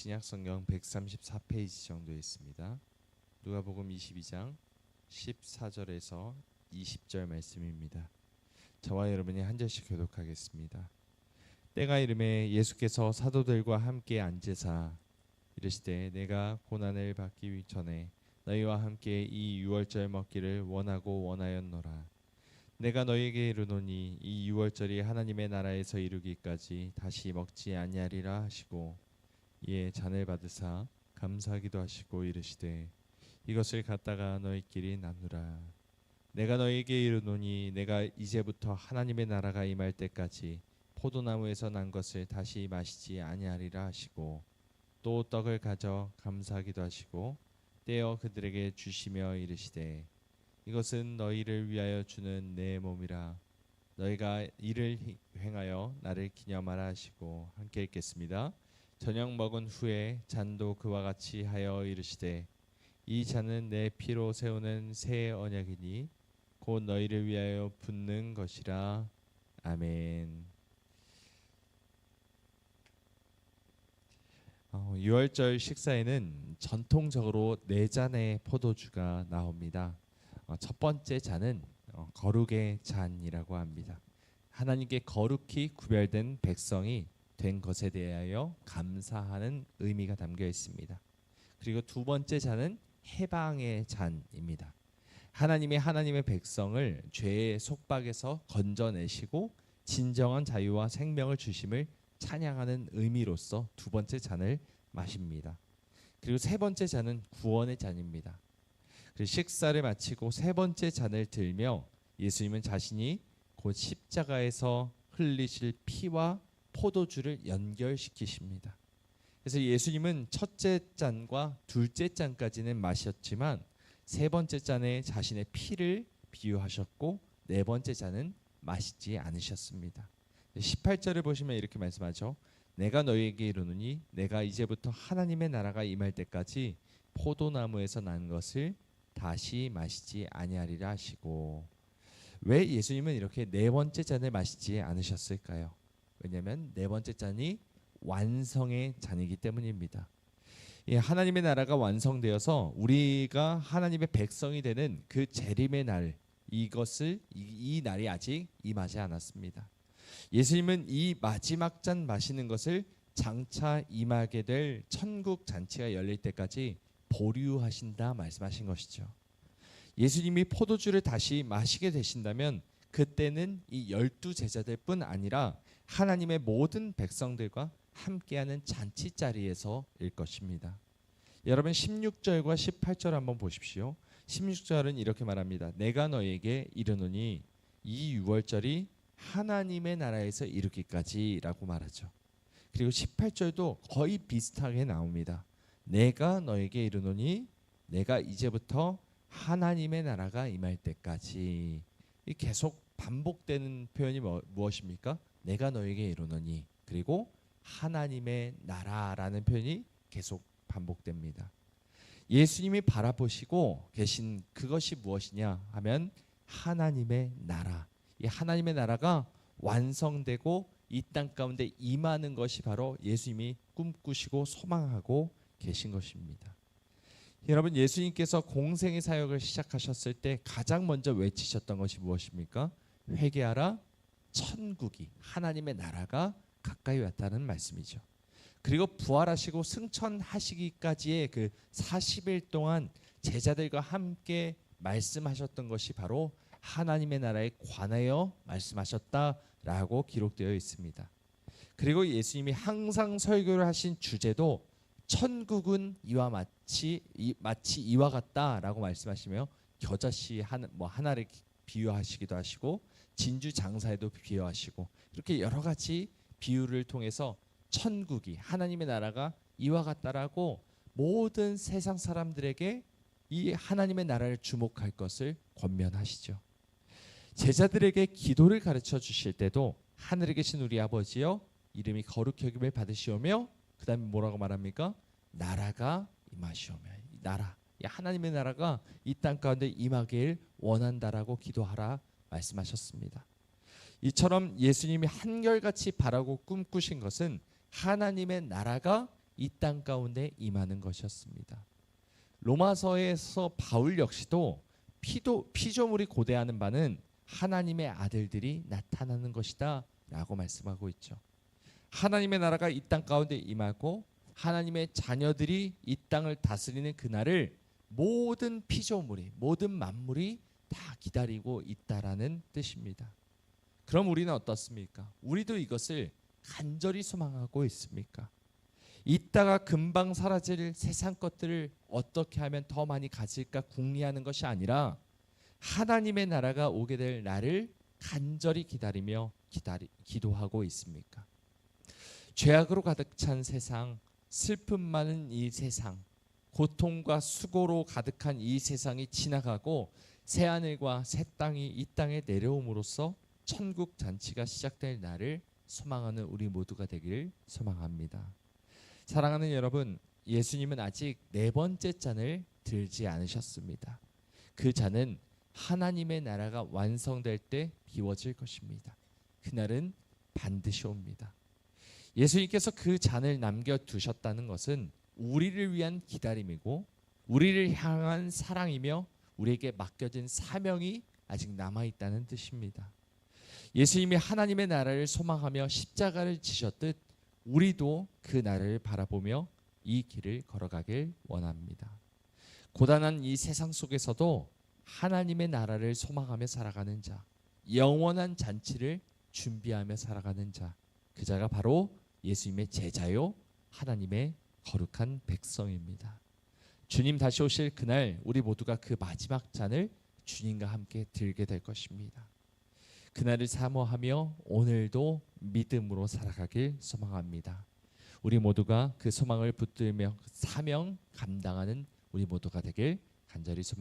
신약성경 134페이지 정도 있습니다. 누가복음 22장 14절에서 20절 말씀입니다. 저와 여러분이 한 절씩 교독하겠습니다. 때가 이르매 예수께서 사도들과 함께 앉으사 이르시되 내가 고난을 받기 전에 너희와 함께 이 유월절 먹기를 원하고 원하였노라. 내가 너희에게 이르노니 이 유월절이 하나님의 나라에서 이루기까지 다시 먹지 아니하리라 하시고 이에 잔을 받으사 감사하기도 하시고 이르시되 이것을 갖다가 너희끼리 나누라. 내가 너희에게 이르노니 내가 이제부터 하나님의 나라가 임할 때까지 포도나무에서 난 것을 다시 마시지 아니하리라 하시고 또 떡을 가져 감사하기도 하시고 떼어 그들에게 주시며 이르시되 이것은 너희를 위하여 주는 내 몸이라. 너희가 이를 행하여 나를 기념하라 하시고 함께 읽겠습니다. 저녁 먹은 후에 잔도 그와 같이 하여 이르시되 이 잔은 내 피로 세우는 새 언약이니 곧 너희를 위하여 붓는 것이라. 아멘. 유월절 식사에는 전통적으로 4잔의 포도주가 나옵니다. 첫 번째 잔은 거룩의 잔이라고 합니다. 하나님께 거룩히 구별된 백성이 된 것에 대하여 감사하는 의미가 담겨 있습니다. 그리고 두 번째 잔은 해방의 잔입니다. 하나님의 백성을 죄의 속박에서 건져내시고 진정한 자유와 생명을 주심을 찬양하는 의미로서 두 번째 잔을 마십니다. 그리고 세 번째 잔은 구원의 잔입니다. 식사를 마치고 세 번째 잔을 들며 예수님은 자신이 곧 십자가에서 흘리실 피와 포도주를 연결시키십니다. 그래서 예수님은 첫째 잔과 둘째 잔까지는 마셨지만 세 번째 잔에 자신의 피를 비유하셨고 네 번째 잔은 마시지 않으셨습니다. 18절을 보시면 이렇게 말씀하죠. 내가 너희에게 이르노니 내가 이제부터 하나님의 나라가 임할 때까지 포도나무에서 난 것을 다시 마시지 아니하리라 하시고, 왜 예수님은 이렇게 네 번째 잔을 마시지 않으셨을까요? 왜냐하면 네 번째 잔이 완성의 잔이기 때문입니다. 하나님의 나라가 완성되어서 우리가 하나님의 백성이 되는 그 재림의 날, 이 날이 아직 임하지 않았습니다. 예수님은 이 마지막 잔 마시는 것을 장차 임하게 될 천국 잔치가 열릴 때까지 보류하신다 말씀하신 것이죠. 예수님이 포도주를 다시 마시게 되신다면 그때는 이 12제자들뿐 아니라 하나님의 모든 백성들과 함께하는 잔치자리에서일 것입니다. 여러분 16절과 18절 한번 보십시오. 16절은 이렇게 말합니다. 내가 너에게 이르노니 이 유월절이 하나님의 나라에서 이르기까지 라고 말하죠. 그리고 18절도 거의 비슷하게 나옵니다. 내가 너에게 이르노니 내가 이제부터 하나님의 나라가 임할 때까지. 계속 반복되는 표현이 무엇입니까? 내가 너에게 이르노니 그리고 하나님의 나라라는 표현이 계속 반복됩니다. 예수님이 바라보시고 계신 그것이 무엇이냐 하면 하나님의 나라. 이 하나님의 나라가 완성되고 이 땅 가운데 임하는 것이 바로 예수님이 꿈꾸시고 소망하고 계신 것입니다. 여러분 예수님께서 공생의 사역을 시작하셨을 때 가장 먼저 외치셨던 것이 무엇입니까? 회개하라, 천국이 하나님의 나라가 가까이 왔다는 말씀이죠. 그리고 부활하시고 승천하시기까지의 그 40일 동안 제자들과 함께 말씀하셨던 것이 바로 하나님의 나라에 관하여 말씀하셨다라고 기록되어 있습니다. 그리고 예수님이 항상 설교를 하신 주제도 천국은 마치 이와 같다라고 말씀하시며 겨자씨 하나를 비유하시기도 하시고 진주 장사에도 비유하시고 이렇게 여러 가지 비유를 통해서 천국이 하나님의 나라가 이와 같다라고 모든 세상 사람들에게 이 하나님의 나라를 주목할 것을 권면하시죠. 제자들에게 기도를 가르쳐 주실 때도 하늘에 계신 우리 아버지여 이름이 거룩히 여김을 받으시오며 그 다음에 뭐라고 말합니까? 나라가 임하시오며. 나라, 하나님의 나라가 이 땅 가운데 임하길 원한다라고 기도하라 말씀하셨습니다. 이처럼 예수님이 한결같이 바라고 꿈꾸신 것은 하나님의 나라가 이 땅 가운데 임하는 것이었습니다. 로마서에서 바울 역시도 피조물이 고대하는 바는 하나님의 아들들이 나타나는 것이다 라고 말씀하고 있죠. 하나님의 나라가 이 땅 가운데 임하고 하나님의 자녀들이 이 땅을 다스리는 그날을 모든 피조물이, 모든 만물이 다 기다리고 있다라는 뜻입니다. 그럼 우리는 어떻습니까? 우리도 이것을 간절히 소망하고 있습니까? 있다가 금방 사라질 세상 것들을 어떻게 하면 더 많이 가질까 궁리하는 것이 아니라 하나님의 나라가 오게 될 날을 간절히 기다리며 기도하고 있습니까? 죄악으로 가득 찬 세상, 슬픔 많은 이 세상, 고통과 수고로 가득한 이 세상이 지나가고 새하늘과 새 땅이 이 땅에 내려옴으로써 천국 잔치가 시작될 날을 소망하는 우리 모두가 되기를 소망합니다. 사랑하는 여러분, 예수님은 아직 네 번째 잔을 들지 않으셨습니다. 그 잔은 하나님의 나라가 완성될 때 비워질 것입니다. 그날은 반드시 옵니다. 예수님께서 그 잔을 남겨두셨다는 것은 우리를 위한 기다림이고 우리를 향한 사랑이며 우리에게 맡겨진 사명이 아직 남아있다는 뜻입니다. 예수님이 하나님의 나라를 소망하며 십자가를 지셨듯 우리도 그 나라를 바라보며 이 길을 걸어가길 원합니다. 고단한 이 세상 속에서도 하나님의 나라를 소망하며 살아가는 자, 영원한 잔치를 준비하며 살아가는 자, 그 자가 바로 예수님의 제자요 하나님의 거룩한 백성입니다. 주님 다시 오실 그날 우리 모두가 그 마지막 잔을 주님과 함께 들게 될 것입니다. 그날을 사모하며 오늘도 믿음으로 살아가길 소망합니다. 우리 모두가 그 소망을 붙들며 사명 감당하는 우리 모두가 되길 간절히 소망합니다.